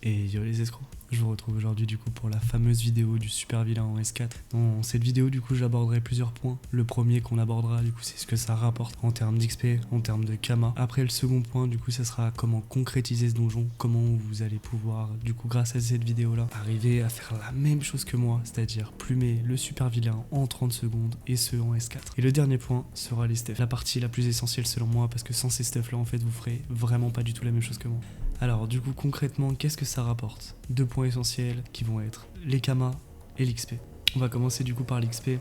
Et yo les escrocs, je vous retrouve aujourd'hui du coup pour la fameuse vidéo du super vilain en S4. Dans cette vidéo du coup j'aborderai plusieurs points. Le premier qu'on abordera du coup c'est ce que ça rapporte en termes d'XP, en termes de Kama. Après le second point du coup ça sera comment concrétiser ce donjon, comment vous allez pouvoir du coup grâce à cette vidéo là arriver à faire la même chose que moi, c'est-à-dire plumer le super vilain en 30 secondes et ce en S4. Et le dernier point sera les stuffs, la partie la plus essentielle selon moi parce que sans ces stuffs là en fait vous ferez vraiment pas du tout la même chose que moi. Alors du coup concrètement qu'est-ce que ça rapporte? Deux points essentiels qui vont être les Kama et l'XP. On va commencer du coup par l'XP.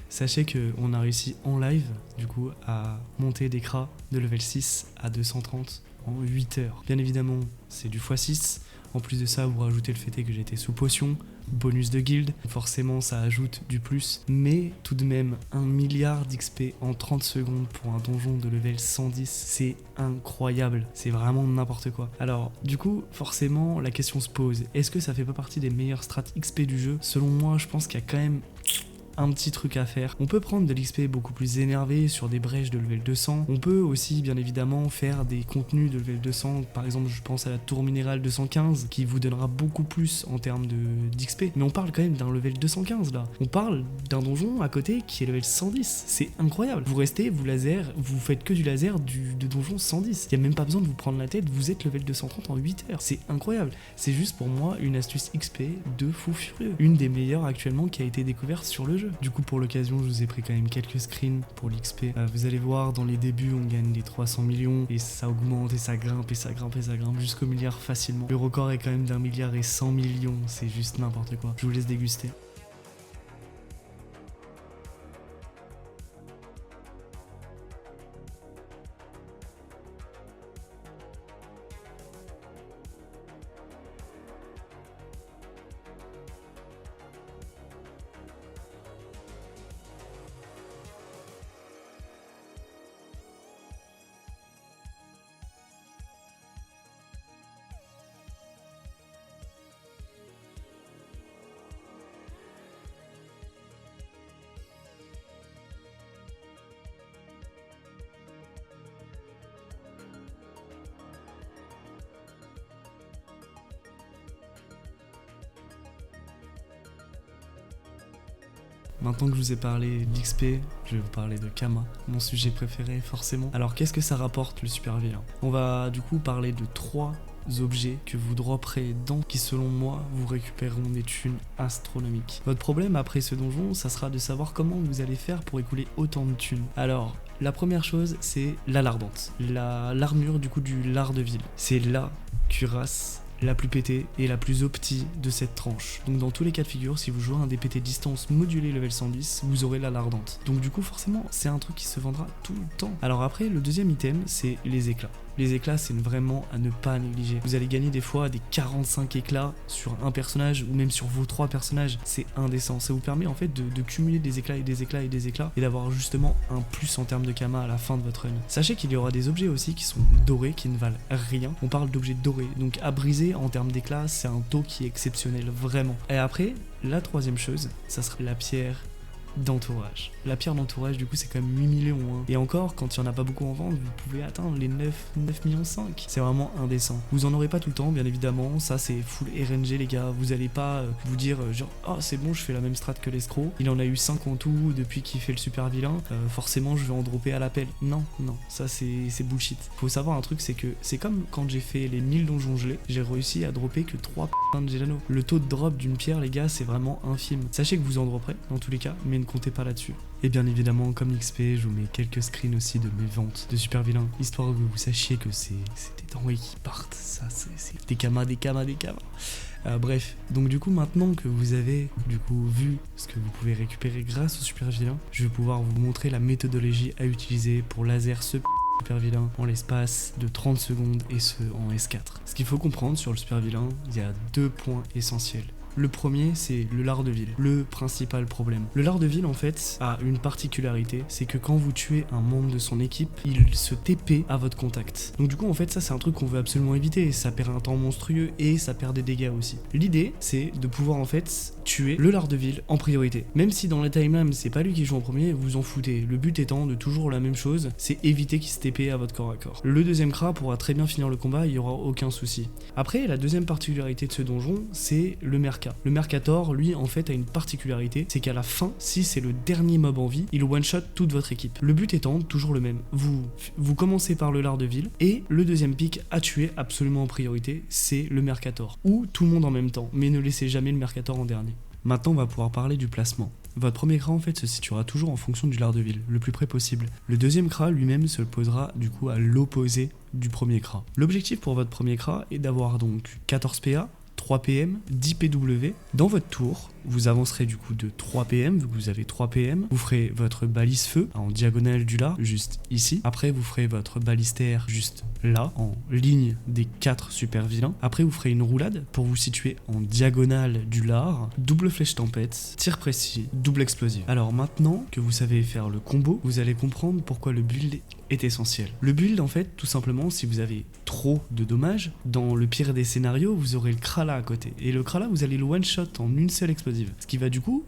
Sachez qu'on a réussi en live du coup à monter des cras de level 6 à 230 en 8 heures. Bien évidemment c'est du x6. En plus de ça, vous rajoutez le fait que j'étais sous potion, bonus de guild, forcément ça ajoute du plus, mais tout de même 1 milliard d'XP en 30 secondes pour un donjon de level 110, c'est incroyable, c'est vraiment n'importe quoi. Alors du coup, forcément la question se pose, est-ce que ça fait pas partie des meilleures strats XP du jeu? Selon moi, je pense qu'il y a quand même un petit truc à faire. On peut prendre de l'XP beaucoup plus énervé sur des brèches de level 200. On peut aussi bien évidemment faire des contenus de level 200. Par exemple je pense à la tour minérale 215 qui vous donnera beaucoup plus en termes d'XP. Mais on parle quand même d'un level 215 là. On parle d'un donjon à côté qui est level 110. C'est incroyable. Vous restez, vous faites que du laser de donjon 110. Il n'y a même pas besoin de vous prendre la tête, vous êtes level 230 en 8 heures. C'est incroyable. C'est juste pour moi une astuce XP de fou furieux. Une des meilleures actuellement qui a été découverte sur le jeu. Du coup pour l'occasion je vous ai pris quand même quelques screens pour l'XP. Vous allez voir dans les débuts on gagne des 300 millions et ça augmente et ça grimpe et ça grimpe et ça grimpe jusqu'au milliard facilement. Le record est quand même d'1 milliard et 100 millions, c'est juste n'importe quoi. Je vous laisse déguster. Maintenant que je vous ai parlé d'XP, je vais vous parler de Kama, mon sujet préféré forcément. Alors qu'est-ce que ça rapporte le super vilain? On va du coup parler de 3 objets que vous dropperez dans qui selon moi vous récupéreront des thunes astronomiques. Votre problème après ce donjon, ça sera de savoir comment vous allez faire pour écouler autant de thunes. Alors la première chose c'est la lardante, l'armure du coup du lard de ville. C'est la cuirasse la plus pétée et la plus opti de cette tranche. Donc dans tous les cas de figure, si vous jouez un DPT distance modulé level 110, vous aurez la lardante. Donc du coup forcément c'est un truc qui se vendra tout le temps. Alors après le deuxième item c'est les éclats. Les éclats c'est vraiment à ne pas négliger. Vous allez gagner des fois des 45 éclats sur un personnage ou même sur vos 3 personnages, c'est indécent. Ça vous permet en fait de cumuler des éclats et des éclats et des éclats et d'avoir justement un plus en termes de Kama à la fin de votre run. Sachez qu'il y aura des objets aussi qui sont dorés, qui ne valent rien. On parle d'objets dorés, donc à briser en termes d'éclats, c'est un taux qui est exceptionnel, vraiment. Et après, la troisième chose, ça sera la pierre d'entourage. La pierre d'entourage du coup c'est quand même 8 millions hein. Et encore quand il n'y en a pas beaucoup en vente vous pouvez atteindre les 9 millions 5. C'est vraiment indécent. Vous en aurez pas tout le temps bien évidemment, ça c'est full RNG les gars. Vous allez pas vous dire genre oh c'est bon je fais la même strat que l'escroc, il en a eu 5 en tout depuis qu'il fait le super vilain, forcément je vais en dropper à l'appel. Non, ça c'est bullshit. Faut savoir un truc, c'est que c'est comme quand j'ai fait les 1000 donjons gelés, j'ai réussi à dropper que 3 de Gelano. Le taux de drop d'une pierre les gars c'est vraiment infime. Sachez que vous en dropperez dans tous les cas, mais ne comptez pas là-dessus. Et bien évidemment comme XP je vous mets quelques screens aussi de mes ventes de super vilains, histoire que vous sachiez que c'est des denrées qui partent, ça c'est des Kama. Bref, donc du coup maintenant que vous avez du coup vu ce que vous pouvez récupérer grâce au super vilain, je vais pouvoir vous montrer la méthodologie à utiliser pour laser ce super vilain en l'espace de 30 secondes et ce en S4. Ce qu'il faut comprendre sur le super vilain, il y a 2 points essentiels. Le premier, c'est le lard de ville, le principal problème. Le lard de ville, en fait, a une particularité, c'est que quand vous tuez un membre de son équipe, il se TP à votre contact. Donc du coup, en fait, ça c'est un truc qu'on veut absolument éviter, ça perd un temps monstrueux et ça perd des dégâts aussi. L'idée, c'est de pouvoir en fait tuer le lard de ville en priorité. Même si dans la timeline, c'est pas lui qui joue en premier, vous en foutez. Le but étant de toujours la même chose, c'est éviter qu'il se TP à votre corps à corps. Le deuxième Kra pourra très bien finir le combat, il y aura aucun souci. Après, la deuxième particularité de ce donjon, c'est le Merca. Le Mercator, lui, en fait, a une particularité, c'est qu'à la fin, si c'est le dernier mob en vie, il one-shot toute votre équipe. Le but étant toujours le même. Vous commencez par le lard de ville, et le deuxième pick à tuer absolument en priorité, c'est le Mercator. Ou tout le monde en même temps, mais ne laissez jamais le Mercator en dernier. Maintenant, on va pouvoir parler du placement. Votre premier Kra en fait se situera toujours en fonction du lard de ville, le plus près possible. Le deuxième Kra lui-même se posera du coup à l'opposé du premier Kra. L'objectif pour votre premier Kra est d'avoir donc 14 PA, 3 PM, 10 PW. Dans votre tour, vous avancerez du coup de 3 PM, vu que vous avez 3 PM. Vous ferez votre balise feu en diagonale du lard, juste ici. Après, vous ferez votre balise terre juste là, en ligne des 4 super vilains. Après, vous ferez une roulade pour vous situer en diagonale du lard. Double flèche tempête, tir précis, double explosif. Alors maintenant que vous savez faire le combo, vous allez comprendre pourquoi le build est essentiel. Le build, en fait, tout simplement, si vous avez trop de dommages, dans le pire des scénarios, vous aurez le Krala à côté. Et le Krala, vous allez le one-shot en une seule explosive. Ce qui va du coup,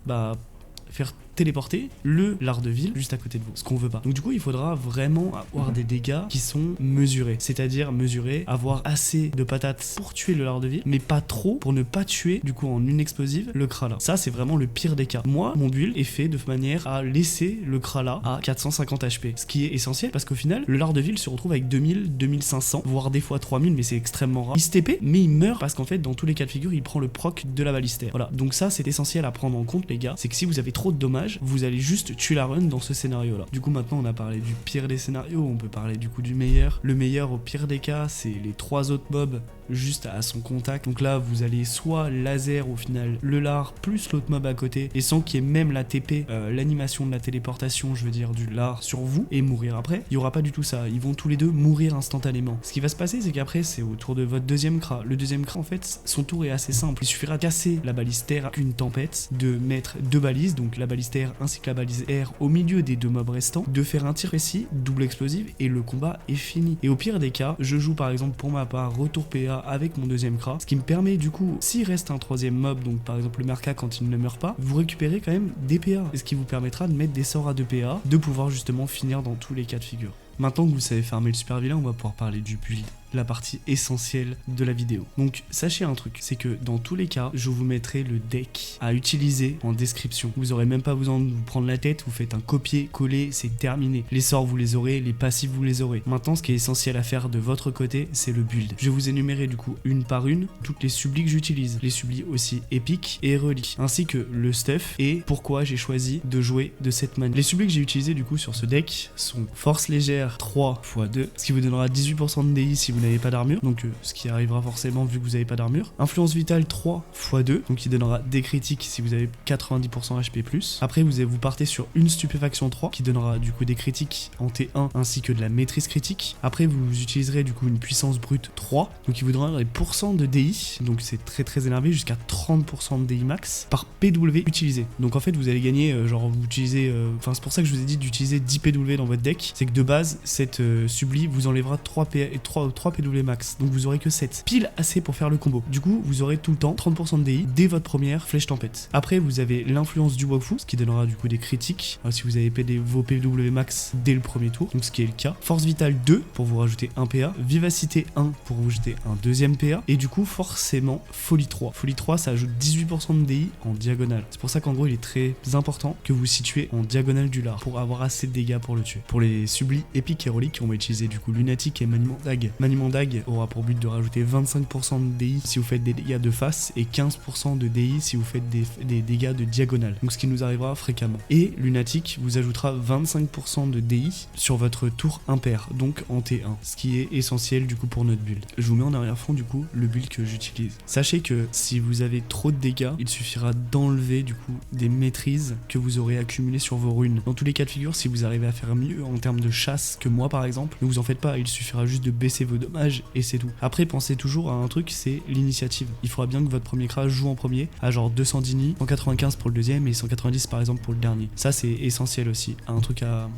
faire téléporter le lard de ville juste à côté de vous, ce qu'on veut pas. Donc du coup, il faudra vraiment avoir des dégâts qui sont mesurés, c'est-à-dire mesurer, avoir assez de patates pour tuer le lard de ville, mais pas trop pour ne pas tuer du coup en une explosive le Krala. Ça, c'est vraiment le pire des cas. Moi, mon build est fait de manière à laisser le Krala à 450 HP, ce qui est essentiel parce qu'au final, le lard de ville se retrouve avec 2000, 2500, voire des fois 3000, mais c'est extrêmement rare. Il se TP, mais il meurt parce qu'en fait, dans tous les cas de figure, il prend le proc de la balistère. Voilà, donc ça, c'est essentiel à prendre en compte, les gars, c'est que si vous avez trop de dommages, vous allez juste tuer la run dans ce scénario là. Du coup maintenant on a parlé du pire des scénarios, on peut parler du coup du meilleur. Le meilleur au pire des cas, c'est les 3 autres mobs juste à son contact. Donc là vous allez soit laser au final le lard plus l'autre mob à côté et sans qu'il y ait même la TP, l'animation de la téléportation je veux dire du lard sur vous et mourir après. Il n'y aura pas du tout ça, ils vont tous les deux mourir instantanément. Ce qui va se passer c'est qu'après c'est au tour de votre deuxième Kra. Le deuxième Kra en fait son tour est assez simple, il suffira de casser la balise terre avec une tempête, de mettre 2 balises, donc la balise terre ainsi que la balise air au milieu des 2 mobs restants, de faire un tir précis, double explosive et le combat est fini. Et au pire des cas, je joue par exemple pour ma part retour PA avec mon deuxième Kra, ce qui me permet du coup, s'il reste un troisième mob, donc par exemple le Merca quand il ne meurt pas, vous récupérez quand même des PA, et ce qui vous permettra de mettre des sorts à 2 PA, de pouvoir justement finir dans tous les cas de figure. Maintenant que vous savez farmer le super vilain, on va pouvoir parler du build, la partie essentielle de la vidéo. Donc sachez un truc, c'est que dans tous les cas, je vous mettrai le deck à utiliser en description. Vous aurez même pas besoin de vous prendre la tête, vous faites un copier-coller, c'est terminé. Les sorts vous les aurez, les passifs vous les aurez. Maintenant ce qui est essentiel à faire de votre côté, c'est le build. Je vais vous énumérer du coup une par une toutes les sublis que j'utilise, les sublis aussi épiques et reliques, ainsi que le stuff et pourquoi j'ai choisi de jouer de cette manière. Les sublis que j'ai utilisés du coup sur ce deck sont force légère 3 x 2, ce qui vous donnera 18% de DI si vous n'avez pas d'armure, donc ce qui arrivera forcément vu que vous n'avez pas d'armure. Influence vitale 3 x 2, donc qui donnera des critiques si vous avez 90% HP+. Après vous partez sur une stupéfaction 3 qui donnera du coup des critiques en T1 ainsi que de la maîtrise critique. Après vous utiliserez du coup une puissance brute 3, donc qui vous donnera des pourcents de DI, donc c'est très énervé, jusqu'à 30% de DI max par PW utilisé. Donc en fait vous allez gagner, genre vous utilisez, c'est pour ça que je vous ai dit d'utiliser 10 PW dans votre deck, c'est que de base cette subli vous enlèvera 3 PW max, donc vous aurez que 7, pile assez pour faire le combo. Du coup vous aurez tout le temps 30% de DI dès votre première flèche tempête. Après vous avez l'influence du Wakfu, ce qui donnera du coup des critiques si vous avez PD vos PW max dès le premier tour, donc ce qui est le cas. Force vitale 2 pour vous rajouter un PA, vivacité 1 pour vous jeter un deuxième PA, et du coup forcément folie 3. Folie 3 ça ajoute 18% de DI en diagonale. C'est pour ça qu'en gros il est très important que vous situez en diagonale du lard pour avoir assez de dégâts pour le tuer. Pour les sublis épiques et reliques, on va utiliser du coup lunatique et maniement dague. Maniement dague aura pour but de rajouter 25% de DI si vous faites des dégâts de face et 15% de DI si vous faites des dégâts de diagonale, donc ce qui nous arrivera fréquemment. Et lunatique vous ajoutera 25% de DI sur votre tour impair, donc en T1, ce qui est essentiel du coup pour notre build. Je vous mets en arrière-fond du coup le build que j'utilise. Sachez que si vous avez trop de dégâts, il suffira d'enlever du coup des maîtrises que vous aurez accumulées sur vos runes. Dans tous les cas de figure, si vous arrivez à faire mieux en termes de chasse FPS que moi par exemple. Ne vous en faites pas, il suffira juste de baisser vos dommages et c'est tout. Après, pensez toujours à un truc, c'est l'initiative. Il faudra bien que votre premier crash joue en premier à genre 210 nids, 195 pour le deuxième et 190 par exemple pour le dernier. Ça c'est essentiel aussi, un truc à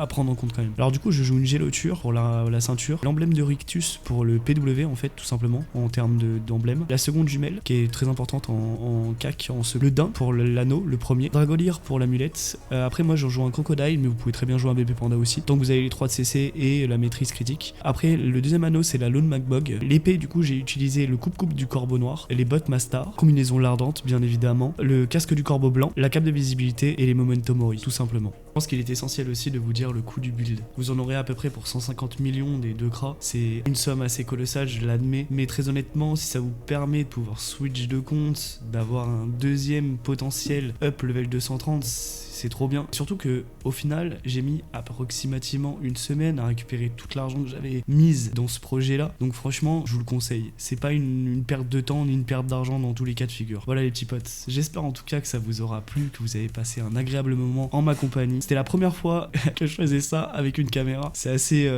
prendre en compte quand même. Alors du coup je joue une géloture pour la ceinture, l'emblème de Rictus pour le PW en fait tout simplement en termes d'emblème, la seconde jumelle qui est très importante en cac, le daim pour l'anneau, le premier, Dragolier pour l'amulette. Après moi je joue un crocodile mais vous pouvez très bien jouer un bébé panda aussi, tant que vous avez les 3 de CC et la maîtrise critique. Après le deuxième anneau c'est la Lone Macbog, l'épée du coup j'ai utilisé le coupe-coupe du corbeau noir, les bottes Mastar, combinaison lardante bien évidemment, le casque du corbeau blanc, la cape de visibilité et les Memento Mori tout simplement. Je pense qu'il est essentiel aussi de vous dire le coût du build. Vous en aurez à peu près pour 150 millions des 2 cras. C'est une somme assez colossale, je l'admets. Mais très honnêtement, si ça vous permet de pouvoir switch de compte, d'avoir un deuxième potentiel up level 230, c'est trop bien. Surtout que au final, j'ai mis approximativement une semaine à récupérer tout l'argent que j'avais mise dans ce projet-là. Donc franchement, je vous le conseille. C'est pas une perte de temps ni une perte d'argent dans tous les cas de figure. Voilà les petits potes. J'espère en tout cas que ça vous aura plu, que vous avez passé un agréable moment en ma compagnie. C'était la première fois que je faisais ça avec une caméra. C'est assez,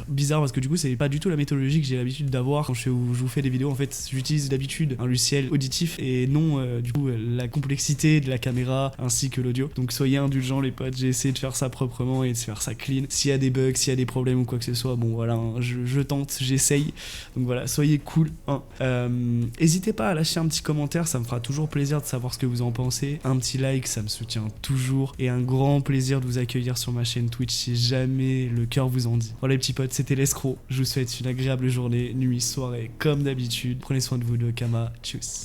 bizarre parce que du coup, c'est pas du tout la méthodologie que j'ai l'habitude d'avoir quand je vous fais des vidéos. En fait, j'utilise d'habitude un logiciel auditif et non la complexité de la caméra ainsi que l'audio. Donc soyez indulgents les potes, j'ai essayé de faire ça proprement et de faire ça clean. S'il y a des bugs, s'il y a des problèmes ou quoi que ce soit, bon voilà, hein, je tente, j'essaye. Donc voilà, soyez cool. Hein. N'hésitez pas à lâcher un petit commentaire, ça me fera toujours plaisir de savoir ce que vous en pensez. Un petit like, ça me soutient toujours. Et un grand plaisir de vous accueillir sur ma chaîne Twitch si jamais le cœur vous en dit. Voilà les petits potes, c'était l'escroc. Je vous souhaite une agréable journée, nuit, soirée, comme d'habitude. Prenez soin de vous, de Kama. Tchuss.